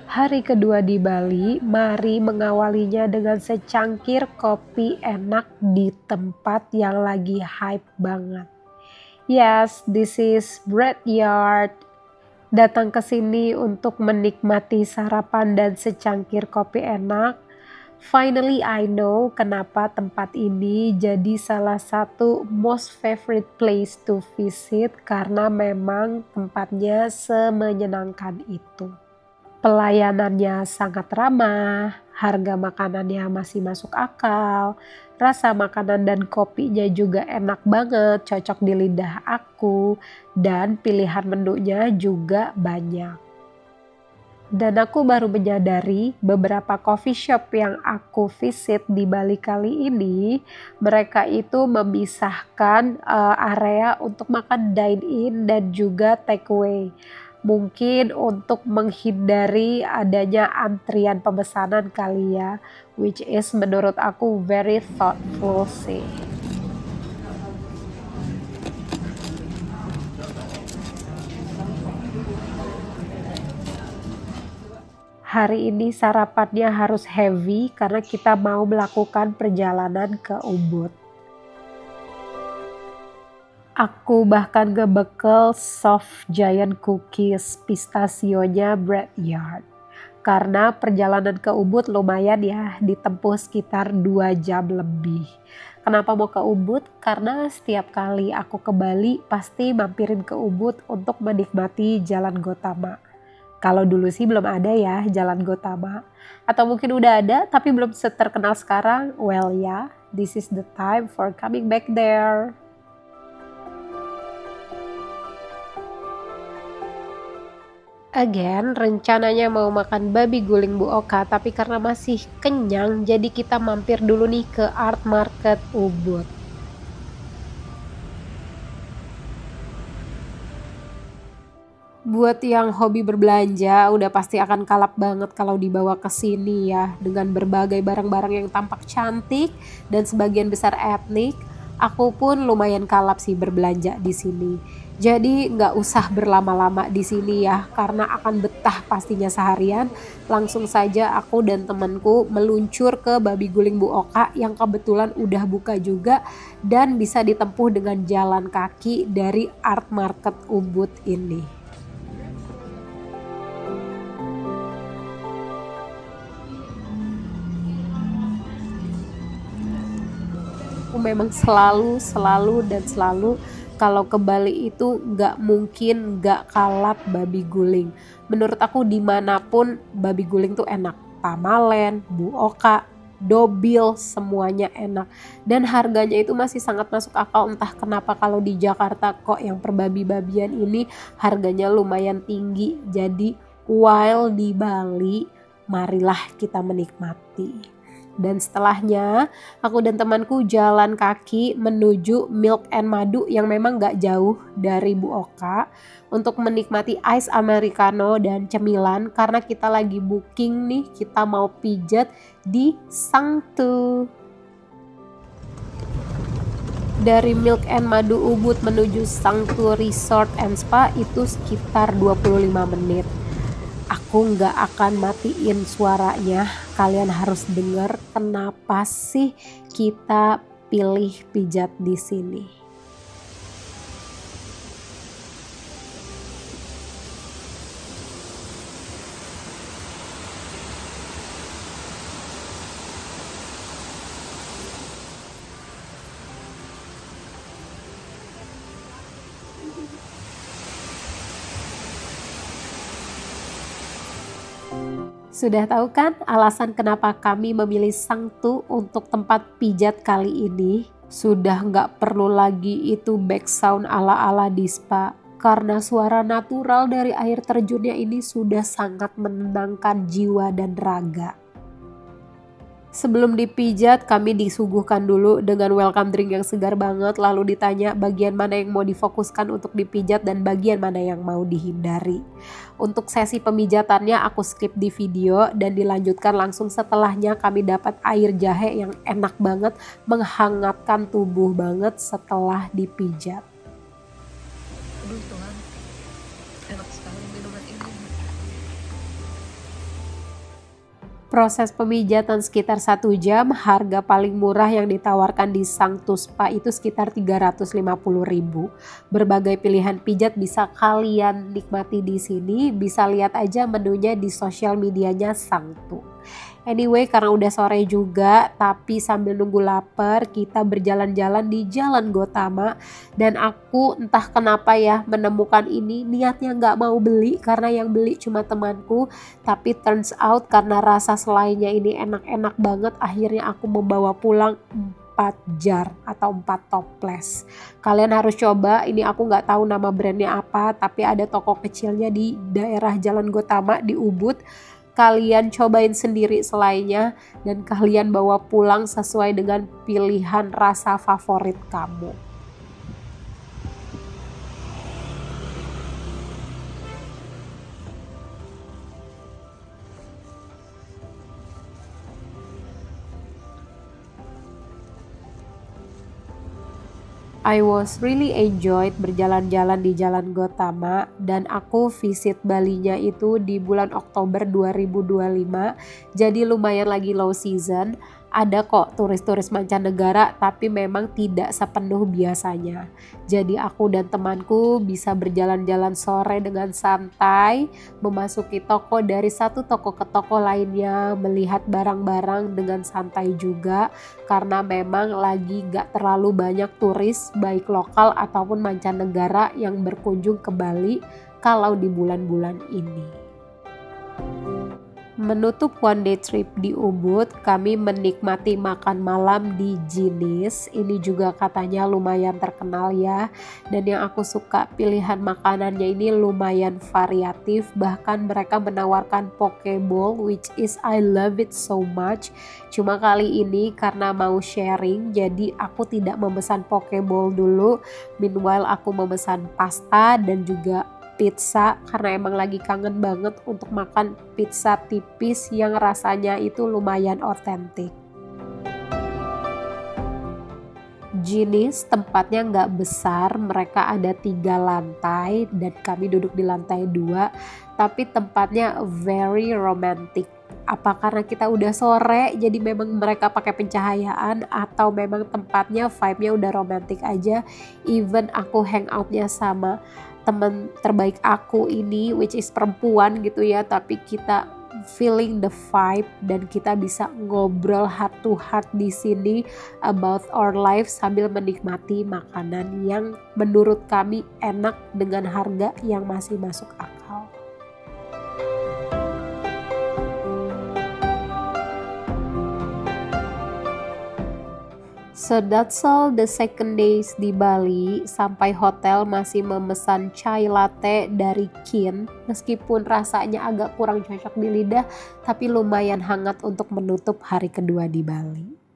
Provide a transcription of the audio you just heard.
Hari kedua di Bali, mari mengawalinya dengan secangkir kopi enak di tempat yang lagi hype banget. Yes, this is Bread Yard. Datang ke sini untuk menikmati sarapan dan secangkir kopi enak. Finally I know kenapa tempat ini jadi salah satu most favorite place to visit karena memang tempatnya semenyenangkan itu. Pelayanannya sangat ramah, harga makanannya masih masuk akal, rasa makanan dan kopinya juga enak banget, cocok di lidah aku, dan pilihan menunya juga banyak. Dan aku baru menyadari beberapa coffee shop yang aku visit di Bali kali ini, mereka itu memisahkan area untuk makan dine in dan juga take away. Mungkin untuk menghindari adanya antrian pemesanan kali ya, which is menurut aku very thoughtful sih. Hari ini sarapannya harus heavy karena kita mau melakukan perjalanan ke Ubud. Aku bahkan ngebekel soft giant cookies pistasionya Bread Yard. Karena perjalanan ke Ubud lumayan ya, ditempuh sekitar 2 jam lebih. Kenapa mau ke Ubud? Karena setiap kali aku ke Bali pasti mampirin ke Ubud untuk menikmati Jalan Gotama. Kalau dulu sih belum ada ya Jalan Gotama. Atau mungkin udah ada tapi belum terkenal sekarang. Well ya, this is the time for coming back there. Again, rencananya mau makan babi guling Bu Oka, tapi karena masih kenyang, jadi kita mampir dulu nih ke Art Market Ubud. Buat yang hobi berbelanja, udah pasti akan kalap banget kalau dibawa ke sini ya, dengan berbagai barang-barang yang tampak cantik dan sebagian besar etnik. Aku pun lumayan kalap sih berbelanja di sini. Jadi nggak usah berlama-lama di sini ya, karena akan betah pastinya seharian. Langsung saja aku dan temanku meluncur ke Babi Guling Bu Oka yang kebetulan udah buka juga dan bisa ditempuh dengan jalan kaki dari Art Market Ubud ini. Aku memang selalu kalau ke Bali itu nggak mungkin nggak kalap babi guling. Menurut aku dimanapun babi guling tuh enak. Pamalen, Bu Oka, Dobil, semuanya enak. Dan harganya itu masih sangat masuk akal. Entah kenapa kalau di Jakarta kok yang perbabi-babian ini harganya lumayan tinggi. Jadi while di Bali, marilah kita menikmati. Dan setelahnya aku dan temanku jalan kaki menuju Milk and Madu yang memang gak jauh dari Bu Oka untuk menikmati ice americano dan cemilan karena kita lagi booking nih, kita mau pijat di Sangtu. Dari Milk and Madu Ubud menuju Sangtu Resort and Spa itu sekitar 25 menit. Aku nggak akan matiin suaranya, kalian harus dengar kenapa sih kita pilih pijat di sini. Sudah tahu kan alasan kenapa kami memilih Sangtu untuk tempat pijat kali ini? Sudah nggak perlu lagi itu back sound ala-ala di spa. Karena suara natural dari air terjunnya ini sudah sangat menenangkan jiwa dan raga. Sebelum dipijat, kami disuguhkan dulu dengan welcome drink yang segar banget, lalu ditanya bagian mana yang mau difokuskan untuk dipijat dan bagian mana yang mau dihindari. Untuk sesi pemijatannya aku skip di video dan dilanjutkan langsung setelahnya kami dapat air jahe yang enak banget, menghangatkan tubuh banget setelah dipijat. Aduh Tuhan, enak sekali minuman ini. Proses pemijatan sekitar 1 jam, harga paling murah yang ditawarkan di Sanctus Spa itu sekitar 350.000. Berbagai pilihan pijat bisa kalian nikmati di sini, bisa lihat aja menunya di sosial medianya Sanctu. Anyway, karena udah sore juga, tapi sambil nunggu lapar, kita berjalan-jalan di Jalan Gotama. Dan aku entah kenapa ya menemukan ini, niatnya nggak mau beli karena yang beli cuma temanku. Tapi turns out karena rasa selainya ini enak-enak banget, akhirnya aku membawa pulang 4 jar atau 4 toples. Kalian harus coba, ini aku nggak tahu nama brandnya apa, tapi ada toko kecilnya di daerah Jalan Gotama di Ubud. Kalian cobain sendiri selainya dan kalian bawa pulang sesuai dengan pilihan rasa favorit kamu. I was really enjoyed berjalan-jalan di Jalan Gotama, dan aku visit Balinya itu di bulan Oktober 2025, jadi lumayan lagi low season. Ada kok turis-turis mancanegara, tapi memang tidak sepenuh biasanya. Jadi aku dan temanku bisa berjalan-jalan sore dengan santai, memasuki toko dari satu toko ke toko lainnya, melihat barang-barang dengan santai juga, karena memang lagi gak terlalu banyak turis baik lokal ataupun mancanegara yang berkunjung ke Bali kalau di bulan-bulan ini. Menutup one day trip di Ubud, kami menikmati makan malam di Jinis. Ini juga katanya lumayan terkenal ya. Dan yang aku suka, pilihan makanannya ini lumayan variatif. Bahkan mereka menawarkan pokeball, which is I love it so much. Cuma kali ini karena mau sharing, jadi aku tidak memesan pokeball dulu. Meanwhile aku memesan pasta dan juga pizza karena emang lagi kangen banget untuk makan pizza tipis yang rasanya itu lumayan otentik. Jinis tempatnya nggak besar, mereka ada 3 lantai dan kami duduk di lantai 2, tapi tempatnya very romantic. Apa karena kita udah sore jadi memang mereka pakai pencahayaan, atau memang tempatnya vibe-nya udah romantic aja. Even aku hangoutnya sama teman terbaik aku ini, which is perempuan gitu ya, tapi kita feeling the vibe dan kita bisa ngobrol heart to heart di sini about our life sambil menikmati makanan yang menurut kami enak dengan harga yang masih masuk akal. So that's all the second days di Bali. Sampai hotel masih memesan chai latte dari Kin. Meskipun rasanya agak kurang cocok di lidah, tapi lumayan hangat untuk menutup hari kedua di Bali.